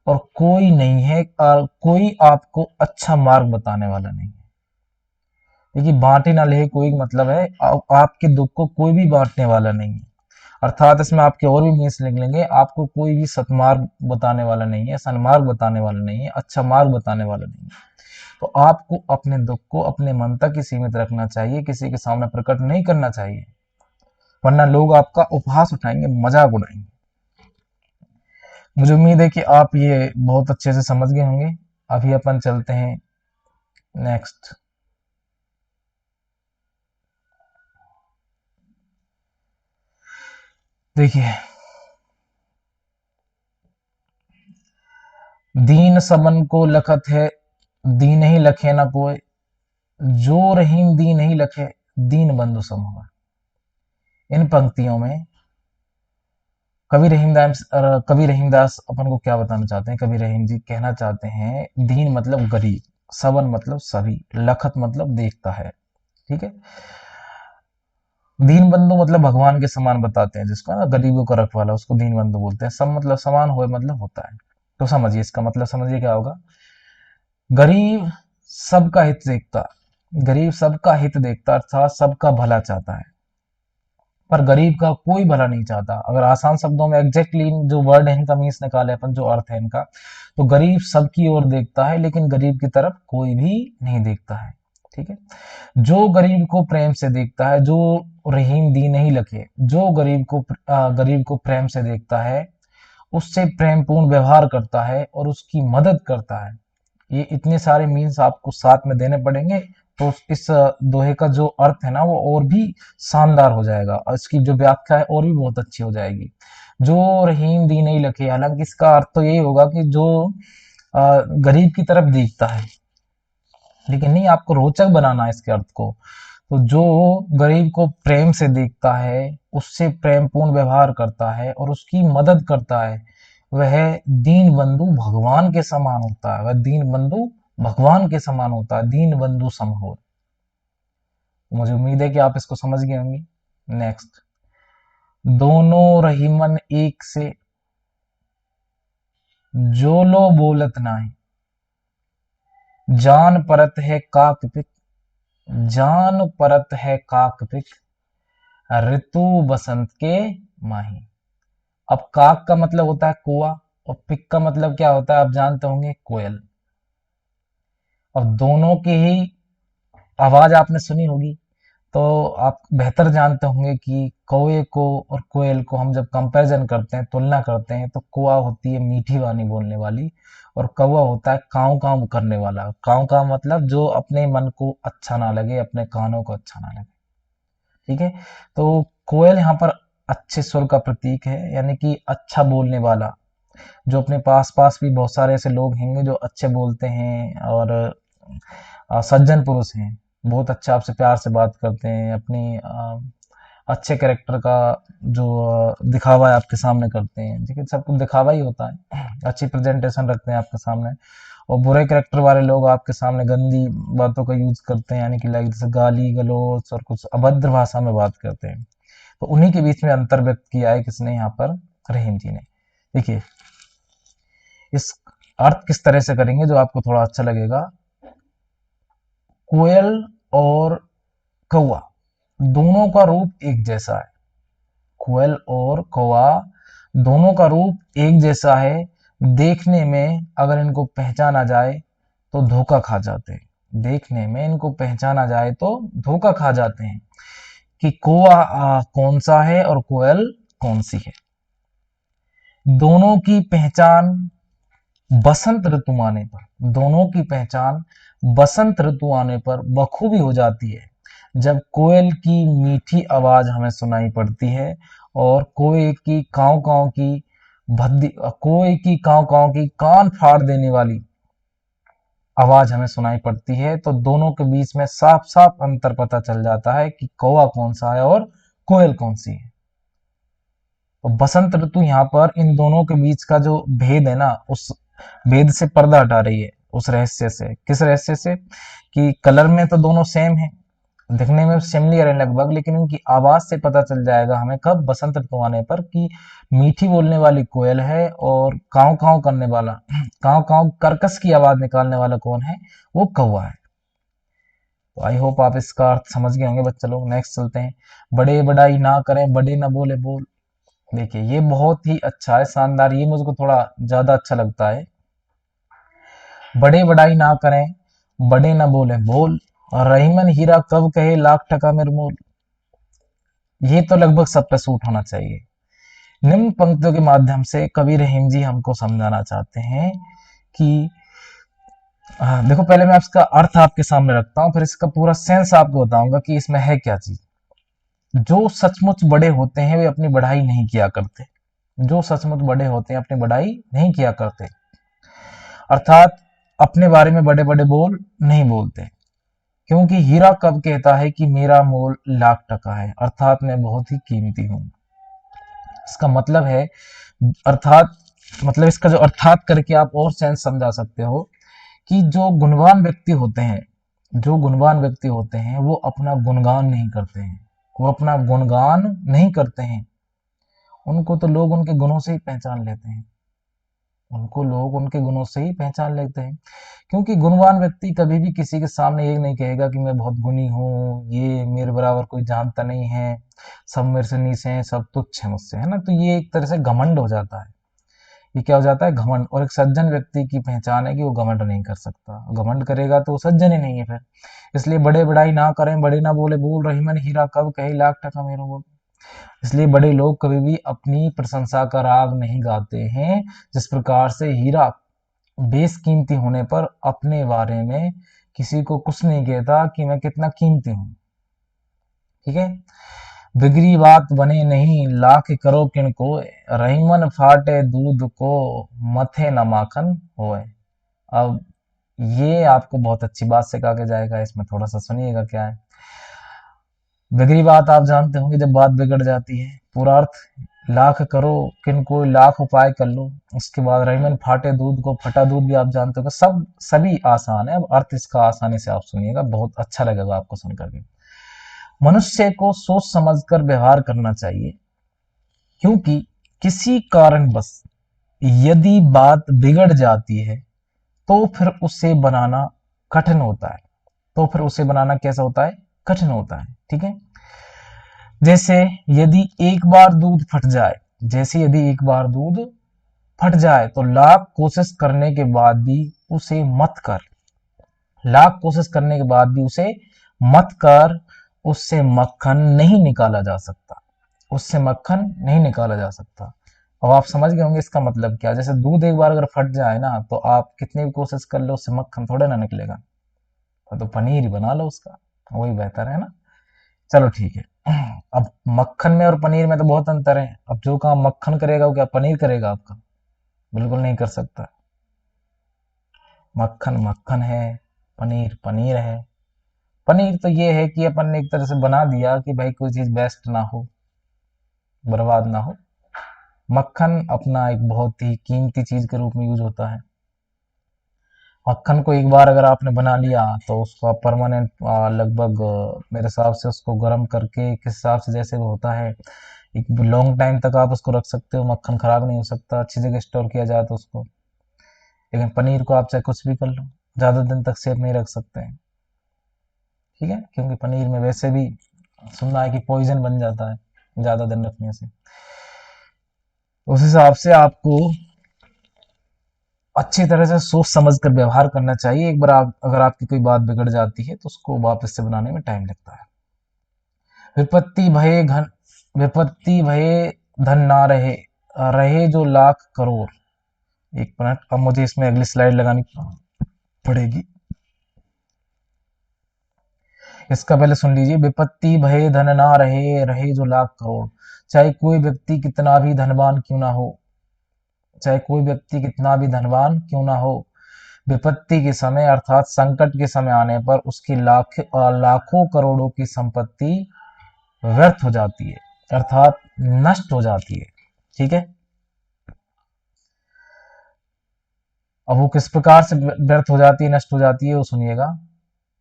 और कोई नहीं है, और कोई आपको अच्छा मार्ग बताने वाला नहीं है। देखिए, बांटे ना ले कोई मतलब है आपके दुख को कोई भी बांटने वाला नहीं है। अर्थात इसमें आपके और भी मीन्स लिख लेंगे, आपको कोई भी सतमार्ग बताने वाला नहीं है, सन्मार्ग बताने वाला नहीं है, अच्छा मार्ग बताने वाला नहीं है। तो आपको अपने दुख को अपने मन तक ही सीमित रखना चाहिए, किसी के सामने प्रकट नहीं करना चाहिए, वरना लोग आपका उपहास उठाएंगे, मजाक उड़ाएंगे। मुझे उम्मीद है कि आप ये बहुत अच्छे से समझ गए होंगे। अभी अपन चलते हैं नेक्स्ट। देखिए, दीन समन को लखत है दीन ही लखे न कोय, जो रहीम दीन ही लखे, दीन बंधु सम होय। इन पंक्तियों में कवि रहीमदास अपन को क्या बताना चाहते हैं? कवि रहीम जी कहना चाहते हैं, दीन मतलब गरीब, सवन मतलब सभी, लखत मतलब देखता है, ठीक है। दीन बंधु मतलब भगवान के समान बताते हैं, जिसको ना गरीबों का रखवाला, उसको दीन बंधु बोलते हैं। सब मतलब समान हुए मतलब होता है। तो समझिए इसका मतलब, समझिए क्या होगा। गरीब सबका हित देखता, गरीब सबका हित देखता अर्थात सबका भला चाहता है, पर गरीब का कोई भला नहीं चाहता। अगर आसान शब्दों में एग्जैक्टली जो वर्ड है इनका मीन्स निकाले अपन, जो अर्थ है इनका, तो गरीब सबकी ओर देखता है लेकिन गरीब की तरफ कोई भी नहीं देखता है, ठीक है। जो गरीब को प्रेम से देखता है, जो रहीम दी नहीं लखे, जो गरीब को प्रेम से देखता है, उससे प्रेमपूर्ण व्यवहार करता है और उसकी मदद करता है। ये इतने सारे मीन्स आपको साथ में देने पड़ेंगे, तो इस दोहे का जो अर्थ है ना वो और भी शानदार हो जाएगा, और इसकी जो व्याख्या है और भी बहुत अच्छी हो जाएगी। जो रहीम दी नहीं लखे, हालांकि इसका अर्थ तो यही होगा कि जो गरीब की तरफ देखता है, लेकिन नहीं, आपको रोचक बनाना है इसके अर्थ को। तो जो गरीब को प्रेम से देखता है, उससे प्रेमपूर्ण व्यवहार करता है और उसकी मदद करता है, वह दीन बंधु भगवान के समान होता है। वह दीन बंधु भगवान के समान होता है, दीन बंधु सम हो। मुझे उम्मीद है कि आप इसको समझ गए होंगे। नेक्स्ट, दोनों रहीमन एक से, जो लो बोलत नाही, जान परत है काक पिक, जान परत है काक पिक, ऋतु बसंत के माही। अब काक का मतलब होता है कुआ, और पिक का मतलब क्या होता है आप जानते होंगे, कोयल। अब दोनों की ही आवाज आपने सुनी होगी, तो आप बेहतर जानते होंगे कि कौए को और कोयल को हम जब कंपैरिजन करते हैं, तुलना करते हैं, तो कौआ होती है मीठी वाणी बोलने वाली, और कौवा होता है काव काव करने वाला। काव काव मतलब जो अपने मन को अच्छा ना लगे, अपने कानों को अच्छा ना लगे, ठीक है। तो कोयल यहाँ पर अच्छे सुर का प्रतीक है, यानी कि अच्छा बोलने वाला। जो अपने पास पास भी बहुत सारे ऐसे लोग होंगे जो अच्छे बोलते हैं और सज्जन पुरुष हैं, बहुत अच्छा आपसे प्यार से बात करते हैं, अपनी अच्छे कैरेक्टर का जो दिखावा है आपके सामने करते हैं, ठीक है। सब कुछ दिखावा ही होता है, अच्छी प्रेजेंटेशन रखते हैं आपके सामने। और बुरे कैरेक्टर वाले लोग आपके सामने गंदी बातों का यूज करते हैं, यानी कि लाइक जैसे गाली गलौज और कुछ अभद्र भाषा में बात करते हैं। तो उन्हीं के बीच में अंतर व्यक्त किया है किसने, यहाँ पर रहीम जी ने। देखिए इस अर्थ किस तरह से करेंगे जो आपको थोड़ा अच्छा लगेगा। कोयल और कौवा दोनों का रूप एक जैसा है, कोयल और कौवा दोनों का रूप एक जैसा है। देखने में अगर इनको पहचाना जाए तो धोखा खा जाते हैं, देखने में इनको पहचाना जाए तो धोखा खा जाते हैं कि कौवा कौन सा है और कोयल कौन सी है। दोनों की पहचान बसंत ऋतु आने पर, दोनों की पहचान बसंत ऋतु आने पर बखूबी हो जाती है, जब कोयल की मीठी आवाज हमें सुनाई पड़ती है और कोयल की काव काव की कान फाड़ देने वाली आवाज हमें सुनाई पड़ती है, तो दोनों के बीच में साफ साफ अंतर पता चल जाता है कि कौवा कौन सा है और कोयल कौन सी है। तो बसंत ऋतु यहाँ पर इन दोनों के बीच का जो भेद है ना, उस भेद से पर्दा हटा रही है, उस रहस्य से। किस रहस्य से? कि कलर में तो दोनों सेम है, दिखने में सिमिलर है लगभग, लेकिन इनकी आवाज से पता चल जाएगा हमें कब, बसंत ऋतु आने पर, कि मीठी बोलने वाली कोयल है और काव काव करने वाला, काव काव कर्कश की आवाज निकालने वाला कौन है, वो कौवा है। तो आई होप आप इसका अर्थ समझ गए होंगे बच्चे लोग। नेक्स्ट चलते हैं, बड़े बड़ाई ना करें, बड़े ना बोले बोल। देखिए ये बहुत ही अच्छा है, शानदार, ये मुझको थोड़ा ज्यादा अच्छा लगता है। बड़े बड़ाई ना करें, बड़े ना बोले बोल, और रहीमन हीरा कब कहे लाख टका मेरे मोल। ये तो लगभग सब पे सूट होना चाहिए। निम्न पंक्तियों के माध्यम से कवि रहीम जी हमको समझाना चाहते हैं कि देखो पहले मैं इसका अर्थ आपके सामने रखता हूँ, फिर इसका पूरा सेंस आपको बताऊंगा कि इसमें है क्या चीज। जो सचमुच बड़े होते हैं वे अपनी बढ़ाई नहीं किया करते, जो सचमुच बड़े होते हैं अपनी बढ़ाई नहीं किया करते। अर्थात अपने बारे में बड़े बड़े बोल नहीं बोलते, क्योंकि हीरा कब कहता है कि मेरा मोल लाख टका है, अर्थात मैं बहुत ही कीमती हूं। इसका मतलब है, अर्थात मतलब इसका जो अर्थात करके आप और सेंस समझा सकते हो कि जो गुणवान व्यक्ति होते हैं, जो गुणवान व्यक्ति होते हैं वो अपना गुणगान नहीं करते हैं, वो अपना गुणगान नहीं करते हैं। उनको तो लोग उनके गुणों से ही पहचान लेते हैं, उनको लोग उनके गुणों से ही पहचान लेते हैं। क्योंकि गुणवान व्यक्ति कभी भी किसी के सामने ये नहीं कहेगा कि मैं बहुत गुणी हूँ, ये मेरे बराबर कोई जानता नहीं है, सब मेरे से नीचे हैं, सब तुच्छ है मुझसे, है ना। तो ये एक तरह से घमंड हो जाता है, ये क्या हो जाता है, घमंड। और एक सज्जन व्यक्ति की पहचान है कि वो घमंड नहीं कर सकता, घमंड करेगा तो वो सज्जन ही नहीं है फिर। इसलिए बड़े बड़ाई ना करें, बड़े ना बोले, बोल रही मन हीरा कब कहे लाख टका मेरा बोल। इसलिए बड़े लोग कभी भी अपनी प्रशंसा का राग नहीं गाते हैं, जिस प्रकार से हीरा बेशकीमती होने पर अपने बारे में किसी को कुछ नहीं कहता कि मैं कितना कीमती हूं। ठीक है। बिगड़ी बात बने नहीं, लाख करो किनको, रहीमन फाटे दूध को, मथे न माखन होए। अब ये आपको बहुत अच्छी बात सिखा के जाएगा, इसमें थोड़ा सा सुनिएगा क्या है। बिगड़ी बात आप जानते होंगे, जब बात बिगड़ जाती है। पूरा अर्थ, लाख करो किनको, लाख उपाय कर लो। उसके बाद रहीमन फाटे दूध को, फटा दूध भी आप जानते होंगे। सब सभी आसान है, अब अर्थ इसका आसानी से आप सुनिएगा, बहुत अच्छा लगेगा आपको सुन करके। मनुष्य को सोच समझकर व्यवहार करना चाहिए, क्योंकि किसी कारणवश यदि बात बिगड़ जाती है तो फिर उसे बनाना कठिन होता है, तो फिर उसे बनाना कैसा होता है, कठिन होता है। ठीक है। जैसे यदि एक बार दूध फट जाए, जैसे यदि एक बार दूध फट जाए तो लाख कोशिश करने के बाद भी उसे मत कर, लाख कोशिश करने के बाद भी उसे मत कर, उससे मक्खन नहीं निकाला जा सकता, उससे मक्खन नहीं निकाला जा सकता। अब आप समझ गए होंगे इसका मतलब क्या। जैसे दूध एक बार अगर फट जाए ना, तो आप कितनी भी कोशिश कर लो, उससे मक्खन थोड़े ना निकलेगा, तो पनीर ही बना लो उसका, वही बेहतर है ना। चलो ठीक है। अब मक्खन में और पनीर में तो बहुत अंतर है। अब जो काम मक्खन करेगा वो क्या पनीर करेगा आपका, बिल्कुल नहीं कर सकता। मक्खन मक्खन है, पनीर पनीर है। पनीर तो ये है कि अपन ने एक तरह से बना दिया कि भाई कोई चीज वेस्ट ना हो, बर्बाद ना हो। मक्खन अपना एक बहुत ही कीमती चीज के रूप में यूज होता है। मक्खन को एक बार अगर आपने बना लिया तो उसको आप परमानेंट, लगभग मेरे हिसाब से उसको गर्म करके, किस हिसाब से जैसे वो होता है, एक लॉन्ग टाइम तक आप उसको रख सकते हो, मक्खन खराब नहीं हो सकता, अच्छी जगह स्टोर किया जाए तो उसको। लेकिन पनीर को आप चाहे कुछ भी कर लो, ज्यादा दिन तक सेफ नहीं रख सकते हैं। ठीक है, क्योंकि पनीर में वैसे भी सुनना है कि पॉइजन बन जाता है ज्यादा दिन रखने से। उस हिसाब से आपको अच्छी तरह से सोच समझ कर व्यवहार करना चाहिए। एक बार आप, अगर आपकी कोई बात बिगड़ जाती है तो उसको वापस से बनाने में टाइम लगता है। विपत्ति भये घन, विपत्ति भये धन ना रहे, रहे जो लाख करोड़। एक मिनट, अब मुझे इसमें अगली स्लाइड लगानी पड़ेगी। इसका पहले सुन लीजिए। विपत्ति भये धन ना रहे, रहे जो लाख करोड़। चाहे कोई व्यक्ति कितना भी धनवान क्यों ना हो, चाहे कोई व्यक्ति कितना भी धनवान क्यों ना हो, विपत्ति के समय अर्थात संकट के समय आने पर उसकी लाखों करोड़ों की संपत्ति व्यर्थ हो जाती है, अर्थात नष्ट हो जाती है। ठीक है। अब वो किस प्रकार से व्यर्थ हो जाती है, नष्ट हो जाती है, वो सुनिएगा।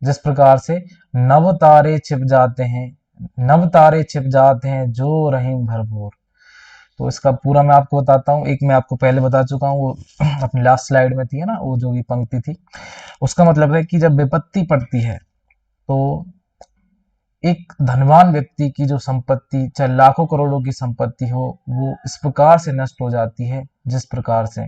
जिस प्रकार से नव तारे छिप जाते हैं, नव तारे छिप जाते हैं जो रहीम भरपूर। तो इसका पूरा मैं आपको बताता हूँ। एक मैं आपको पहले बता चुका हूँ, वो अपनी लास्ट स्लाइड में थी है ना, वो जो भी पंक्ति थी। उसका मतलब है कि जब विपत्ति पड़ती है तो एक धनवान व्यक्ति की जो संपत्ति, चाहे लाखों करोड़ों की संपत्ति हो, वो इस प्रकार से नष्ट हो जाती है जिस प्रकार से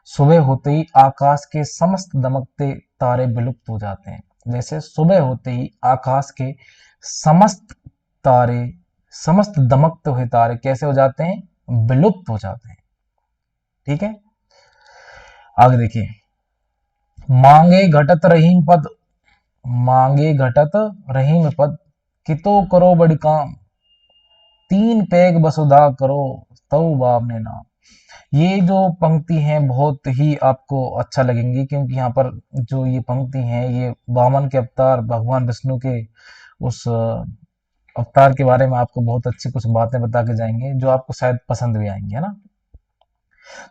सुबह होते ही आकाश के समस्त दमकते तारे विलुप्त हो जाते हैं। जैसे सुबह होते ही आकाश के समस्त तारे, समस्त दमकते हुए तारे कैसे हो जाते हैं, विलुप्त हो जाते हैं। ठीक है। आगे देखिए। मांगे घटत रहीम पद, मांगे घटत रहीम पद, कितो करो बड़ी काम, तीन पैग बसुधा करो, तऊ बाप ने नाम। ये जो पंक्ति हैं बहुत ही आपको अच्छा लगेंगी, क्योंकि यहाँ पर जो ये पंक्ति हैं ये वामन के अवतार भगवान विष्णु के उस अवतार के बारे में आपको बहुत अच्छी कुछ बातें बता के जाएंगे, जो आपको शायद पसंद भी आएंगी, है ना।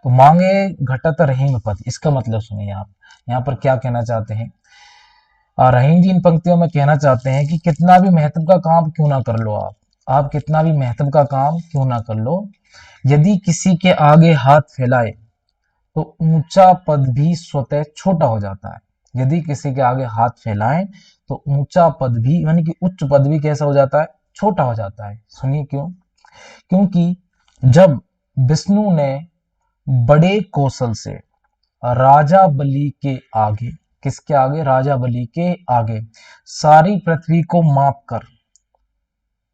तो मांगे घटत रहीम पद, इसका मतलब सुनिए आप यहाँ पर क्या कहना चाहते हैं। रहीम जी इन पंक्तियों में कहना चाहते हैं कि कितना भी महत्व का काम क्यों ना कर लो आप कितना भी महत्व का काम क्यों ना कर लो, यदि किसी के आगे हाथ फैलाए तो ऊंचा पद भी स्वतः छोटा हो जाता है। यदि किसी के आगे हाथ फैलाएं तो ऊंचा पद भी, यानी कि उच्च पद भी कैसा हो जाता है, छोटा हो जाता है। सुनिए क्यों। क्योंकि जब विष्णु ने बड़े कौशल से राजा बलि के आगे, किसके आगे, राजा बलि के आगे सारी पृथ्वी को माप कर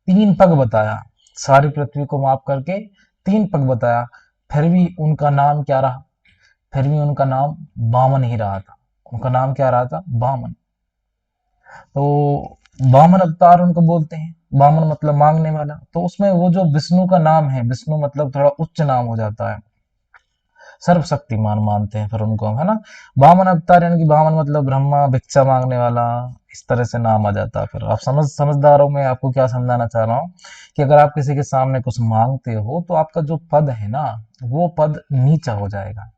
3 पग बताया, सारी पृथ्वी को माप करके 3 पग बताया, फिर भी उनका नाम क्या रहा, फिर भी उनका नाम वामन ही रहा था। उनका नाम क्या रहा था, वामन। तो वामन अवतार उनको बोलते हैं, वामन मतलब मांगने वाला। तो उसमें वो जो विष्णु का नाम है, विष्णु मतलब थोड़ा उच्च नाम हो जाता है, सर्वशक्तिमान मानते हैं फिर उनको, है ना। वामन अवतार यानी कि वामन मतलब ब्रह्मा, भिक्षा मांगने वाला, इस तरह से नाम आ जाता है। फिर आप समझदारों में आपको क्या समझाना चाह रहा हूँ कि अगर आप किसी के सामने कुछ मांगते हो तो आपका जो पद है ना, वो पद नीचा हो जाएगा,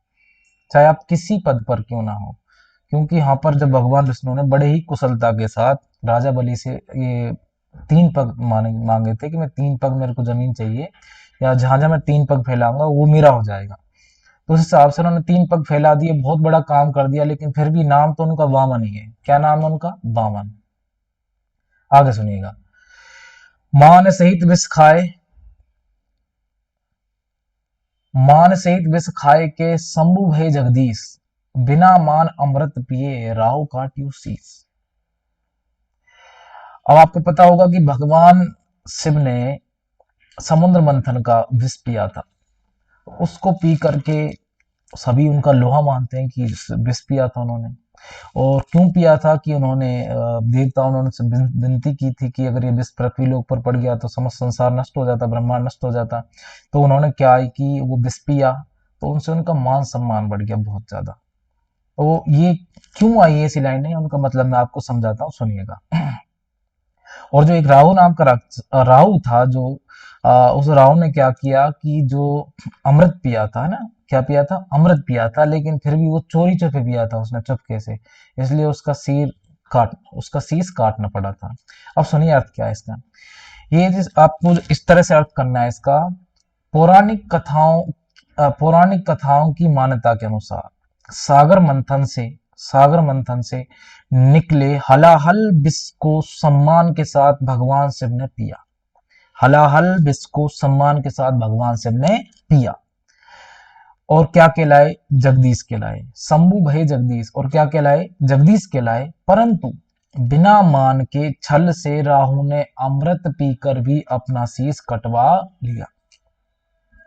चाहे आप किसी पद पर क्यों ना हो। क्योंकि यहाँ पर जब भगवान विष्णु ने बड़े ही कुशलता के साथ राजा बलि से ये 3 पग मांगे थे कि मैं 3 पग मेरे को जमीन चाहिए, या जहां जहां मैं 3 पग फैलाऊंगा वो मेरा हो जाएगा, तो उस हिसाब से उन्होंने 3 पग फैला दिए, बहुत बड़ा काम कर दिया, लेकिन फिर भी नाम तो उनका वामन ही है। क्या नाम है उनका, वामन। आगे सुनिएगा। मान सहित विष खाए, मान सहित विष खाए के शंभु भय जगदीश, बिना मान अमृत पिए राहु काट्यू शीस। अब आपको पता होगा कि भगवान शिव ने समुद्र मंथन का विष पिया था, उसको पी करके सभी उनका लोहा मानते हैं कि विष पिया था उन्होंने। और क्यों पिया था कि उन्होंने देवताओं ने उनसे विनती की थी कि अगर ये विष पृथ्वी लोक पर पड़ गया तो समस्त संसार नष्ट हो जाता, ब्रह्मांड नष्ट हो जाता। तो उन्होंने क्या है कि वो विष पिया, तो उनसे उनका मान सम्मान बढ़ गया बहुत ज्यादा। तो ये क्यों आई ऐसी लाइनें, उनका मतलब मैं आपको समझाता हूँ, सुनिएगा। और जो एक राहु नाम का राहु था, जो उस राहु ने क्या किया कि जो अमृत पिया था ना, क्या पिया था, अमृत पिया था, लेकिन फिर भी वो चोरी चुपे पिया था उसने, चुपके से, इसलिए उसका शीश काटना पड़ा था। अब सुनिए अर्थ क्या है इसका। ये जिस आपको इस तरह से अर्थ करना है इसका। पौराणिक कथाओं पौराणिक कथाओं की मान्यता के अनुसार सागर मंथन से निकले हलाहल विष को सम्मान के साथ भगवान शिव ने पिया। हलाहल विष को सम्मान के साथ भगवान शिव ने पिया, और क्या कहलाए, जगदीश कहलाए। शंभु भय जगदीश, और क्या कहलाए, जगदीश कहलाए। परंतु बिना मान के छल से राहु ने अमृत पीकर भी अपना शीश कटवा लिया,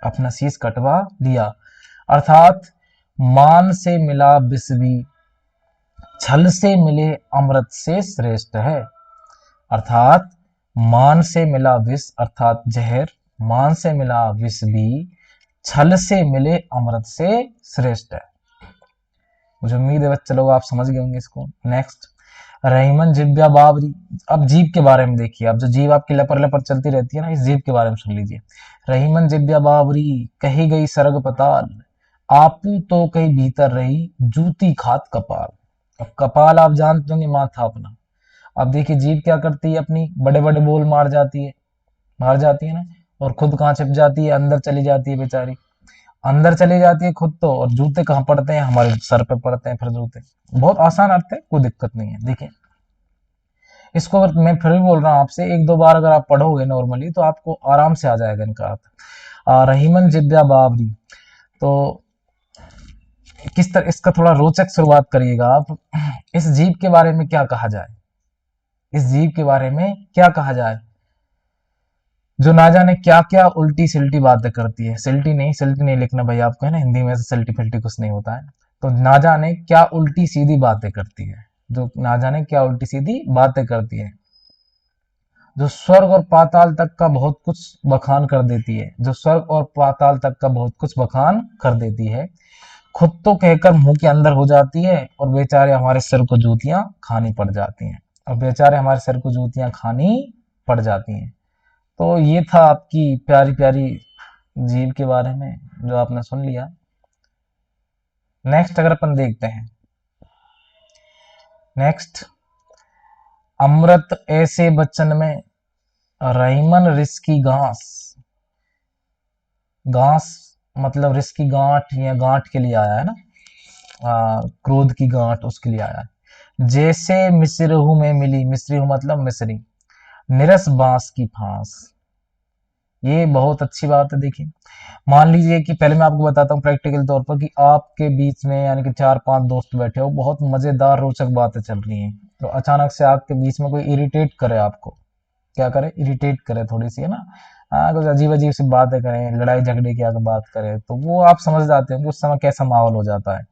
अपना शीश कटवा लिया। अर्थात मान से मिला विष भी छल से मिले अमृत से श्रेष्ठ है। अर्थात मान से मिला विष अर्थात जहर, मान से मिला विष भी छल से मिले अमृत से श्रेष्ठ है। मुझे उम्मीद है बच्चे लोग आप समझ गए होंगे इसको। नेक्स्ट, रहीमन जिब्या बावरी। अब जीव के बारे में देखिए, अब जो जीव आपकी लपर लपर चलती रहती है ना, इस जीव के बारे में सुन लीजिए। रहीमन जिब्या बावरी, कही गई सरग पताल, आपू तो कहीं भीतर रही जूती खात कपाल। अब कपाल आप जानते होंगे, माथा अपना। अब देखिए जीव क्या करती है, अपनी बड़े बड़े बोल मार जाती है ना, और खुद कहाँ छिप जाती है, अंदर चली जाती है बेचारी, अंदर चली जाती है खुद तो, और जूते कहाँ पड़ते हैं, हमारे सर पे पड़ते हैं फिर जूते। बहुत आसान अर्थ है, कोई दिक्कत नहीं है। देखिए इसको अगर मैं फिर भी बोल रहा हूँ आपसे, 1-2 बार अगर आप पढ़ोगे नॉर्मली तो आपको आराम से आ जाएगा इनका अर्थ। रहीमन जिद्या बावरी, तो किस तरह इसका थोड़ा रोचक शुरुआत करिएगा आप। इस जीव के बारे में क्या कहा जाए, इस जीव के बारे में क्या कहा जाए, जो ना जाने क्या क्या उल्टी सिल्टी बातें करती है। सिल्टी नहीं लिखना भाई आपको, है ना, हिंदी में से सिल्टी फिल्टी कुछ नहीं होता है। तो ना जाने क्या उल्टी सीधी बातें करती है, जो ना जाने क्या उल्टी सीधी बातें करती है। जो स्वर्ग और पाताल तक का बहुत कुछ बखान कर देती है, जो स्वर्ग और पाताल तक का बहुत कुछ बखान कर देती है, खुद तो कहकर मुंह के अंदर हो जाती है और बेचारे हमारे सिर को जूतियां खानी पड़ जाती हैं, और बेचारे हमारे सिर को जूतियां खानी पड़ जाती हैं। तो ये था आपकी प्यारी प्यारी जीव के बारे में जो आपने सुन लिया। नेक्स्ट अगर अपन देखते हैं, नेक्स्ट, अमृत ऐसे बच्चन में रहीमन रिस की घास। घास मतलब रिस की गांठ या गांठ के लिए आया है ना, क्रोध की गांठ उसके लिए आया है। जैसे मिस्र में मिली, मिस्री मतलब मिस्री, निरस बांस की फांस। ये बहुत अच्छी बात है। देखिए, मान लीजिए कि पहले मैं आपको बताता हूँ प्रैक्टिकल तौर पर कि आपके बीच में यानी कि 4-5 दोस्त बैठे हो, बहुत मजेदार रोचक बातें चल रही हैं, तो अचानक से आपके बीच में कोई इरिटेट करे आपको, क्या करे, इरिटेट करे थोड़ी सी, है ना, कुछ अजीब अजीब सी बातें करें, लड़ाई झगड़े की अगर बात करें, तो वो आप समझ जाते हैं कि उस समय कैसा माहौल हो जाता है।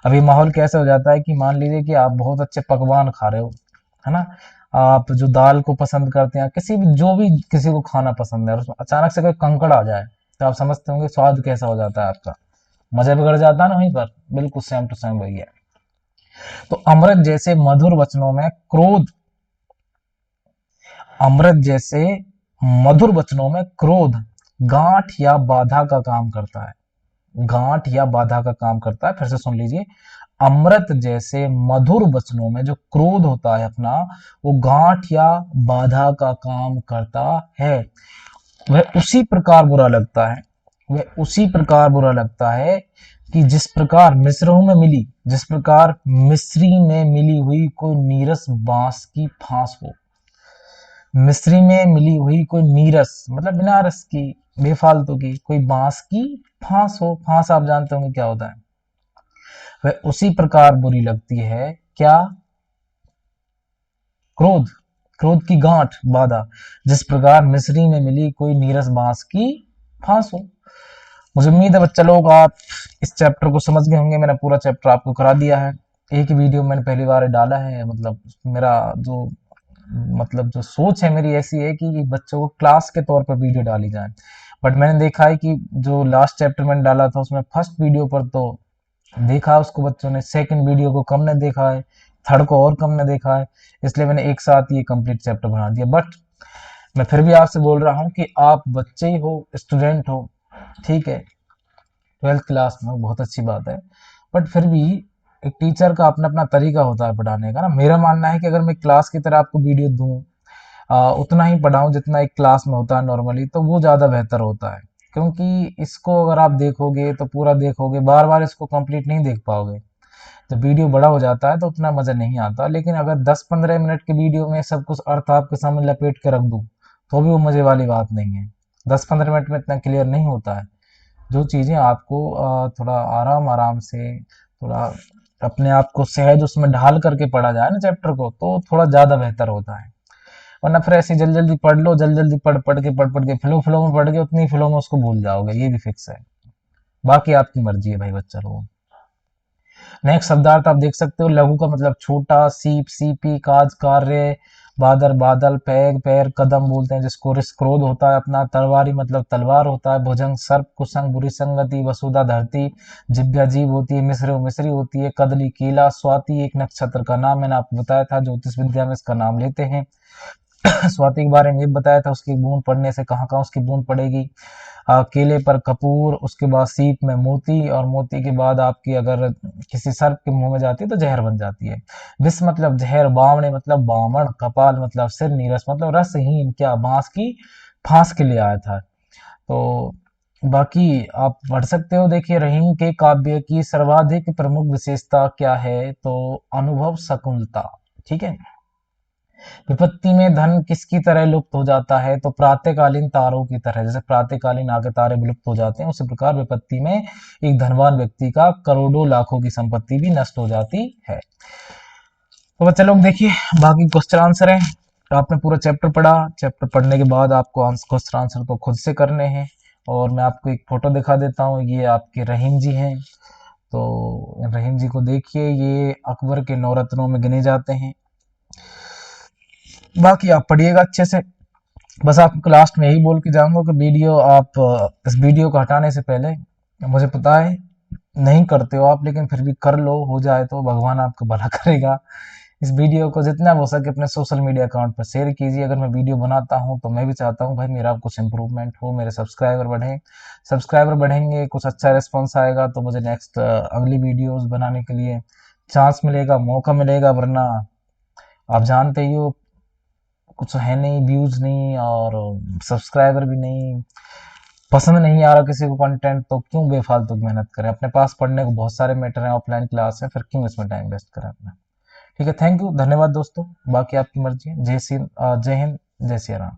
अभी माहौल कैसे हो जाता है कि मान लीजिए कि आप बहुत अच्छे पकवान खा रहे हो, है ना, आप जो दाल को पसंद करते हैं, किसी भी जो भी किसी को खाना पसंद है, और उसमें अचानक से कोई कंकड़ आ जाए, तो आप समझते होंगे स्वाद कैसा हो जाता है आपका, मजा बिगड़ जाता है ना वहीं पर। बिल्कुल सेम टू सेम वही है। तो अमृत जैसे मधुर वचनों में क्रोध, अमृत जैसे मधुर वचनों में क्रोध गांठ या बाधा का काम करता है, गांठ या बाधा का काम करता है। फिर से सुन लीजिए, अमृत जैसे मधुर वचनों में जो क्रोध होता है अपना, वो गांठ या बाधा का काम करता है। वह उसी प्रकार बुरा लगता है, वह उसी प्रकार बुरा लगता है कि जिस प्रकार मिस्रों में मिली, जिस प्रकार मिस्री में मिली हुई कोई नीरस बांस की फांस हो। मिस्री में मिली हुई कोई नीरस मतलब बिना रस की, बेफालतू की कोई बांस की फांस हो। फांस आप जानते होंगे क्या होता है। वह उसी प्रकार बुरी लगती है क्या, क्रोध, क्रोध की गांठ बाधा, जिस प्रकार मिस्री में मिली कोई नीरस बांस की फांस हो। मुझे उम्मीद है बच्चा लोग आप इस चैप्टर को समझ गए होंगे। मैंने पूरा चैप्टर आपको करा दिया है, एक ही वीडियो मैंने पहली बार डाला है। मतलब मेरा जो मतलब जो सोच है मेरी ऐसी है कि बच्चों को क्लास के तौर पर वीडियो डाली जाए, बट मैंने देखा है कि जो लास्ट चैप्टर मैंने डाला था उसमें फर्स्ट वीडियो पर तो देखा उसको बच्चों ने, सेकंड वीडियो को कम ने देखा है, थर्ड को और कम ने देखा है, इसलिए मैंने एक साथ ये कंप्लीट चैप्टर बना दिया। बट मैं फिर भी आपसे बोल रहा हूँ कि आप बच्चे ही हो, स्टूडेंट हो, ठीक है, 12th क्लास में हो, बहुत अच्छी बात है, बट फिर भी एक टीचर का अपना अपना तरीका होता है पढ़ाने का ना। मेरा मानना है कि अगर मैं क्लास की तरह आपको वीडियो दूं, उतना ही पढ़ाऊं जितना एक क्लास में होता है नॉर्मली, तो वो ज़्यादा बेहतर होता है। क्योंकि इसको अगर आप देखोगे तो पूरा देखोगे, बार बार इसको कंप्लीट नहीं देख पाओगे। जब वीडियो बड़ा हो जाता है तो उतना मज़ा नहीं आता, लेकिन अगर 10-15 मिनट के वीडियो में सब कुछ अर्थ आपके सामने लपेट के रख दूं, तो भी वो मज़े वाली बात नहीं है। 10-15 मिनट में इतना क्लियर नहीं होता है। जो चीज़ें आपको थोड़ा आराम आराम से, थोड़ा अपने आप को सहज उसमें ढाल करके पढ़ा जाए ना चैप्टर को, तो थोड़ा ज़्यादा बेहतर होता है। वरना फिर ऐसे जल्दी जल्दी पढ़ लो, जल्दी जल्दी पढ़ पढ़ के फ्लो फ्लो में पढ़ के उतनी फ्लो में उसको भूल जाओगे, ये भी फिक्स है। बाकी आपकी मर्जी है भाई बच्चा लोग। नेक्स्ट शब्दार्थ आप देख सकते हो, लघु का मतलब छोटा, सीप सीपी, काज कार्य, बादर बादल, पैर पैर, कदम बोलते हैं जिसको, रिस क्रोध होता है अपना, तलवारी मतलब तलवार होता है, भुजंग सर्प, कुसंग बुरी संगति, वसुधा धरती, जिभ्या जीव होती है, मिस्र मिस्री होती है, कदली केला, स्वाति एक नक्षत्र का नाम, मैंने आपको बताया था, ज्योतिष विद्या में इसका नाम लेते हैं। स्वाति के बारे में ये बताया था, उसकी बूंद पड़ने से कहाँ कहाँ उसकी बूंद पड़ेगी। केले पर कपूर, उसके बाद सीप में मोती, और मोती के बाद आपकी अगर किसी सर्प के मुंह में जाती है तो जहर बन जाती है। विष मतलब जहर, बावणे मतलब बावण, कपाल मतलब सिर, नीरस मतलब रसहीन, क्या बांस की फांस के लिए आया था। तो बाकी आप पढ़ सकते हो। देखिए, रहीम के काव्य की सर्वाधिक प्रमुख विशेषता क्या है, तो अनुभव शकुंतलता, ठीक है। विपत्ति में धन किसकी तरह लुप्त हो जाता है, तो प्रातःकालीन तारों की तरह, जैसे प्रातःकालीन आगे तारे विलुप्त हो जाते हैं, उसी प्रकार विपत्ति में एक धनवान व्यक्ति का करोड़ों लाखों की संपत्ति भी नष्ट हो जाती है। तो बच्चे लोग देखिए, बाकी क्वेश्चन आंसर है। आपने पूरा चैप्टर पढ़ा, चैप्टर पढ़ने के बाद आपको क्वेश्चन आंसर तो खुद से करने हैं। और मैं आपको एक फोटो दिखा देता हूँ, ये आपके रहीम जी हैं। तो रहीम जी को देखिए, ये अकबर के नौरत्नों में गिने जाते हैं। बाकी आप पढ़िएगा अच्छे से, बस आपको लास्ट में यही बोल के जाऊंगा कि इस वीडियो को हटाने से पहले, मुझे पता है नहीं करते हो आप, लेकिन फिर भी कर लो, हो जाए तो भगवान आपका भला करेगा। इस वीडियो को जितना हो सके अपने सोशल मीडिया अकाउंट पर शेयर कीजिए। अगर मैं वीडियो बनाता हूं तो मैं भी चाहता हूं भाई मेरा कुछ इंप्रूवमेंट हो, मेरे सब्सक्राइबर बढ़े। सब्सक्राइबर बढ़ेंगे, कुछ अच्छा रिस्पॉन्स आएगा तो मुझे नेक्स्ट अगली वीडियोस बनाने के लिए चांस मिलेगा, मौका मिलेगा। वरना आप जानते ही हो, कुछ है नहीं, व्यूज नहीं और सब्सक्राइबर भी नहीं, पसंद नहीं आ रहा किसी को कंटेंट, तो क्यों बेफालतू की मेहनत करें। अपने पास पढ़ने को बहुत सारे मैटर हैं, ऑफलाइन क्लास है, फिर क्यों इसमें टाइम वेस्ट करें अपना। ठीक है, थैंक यू, धन्यवाद दोस्तों। बाकी आपकी मर्जी है। जय हिंद, जय सिया राम।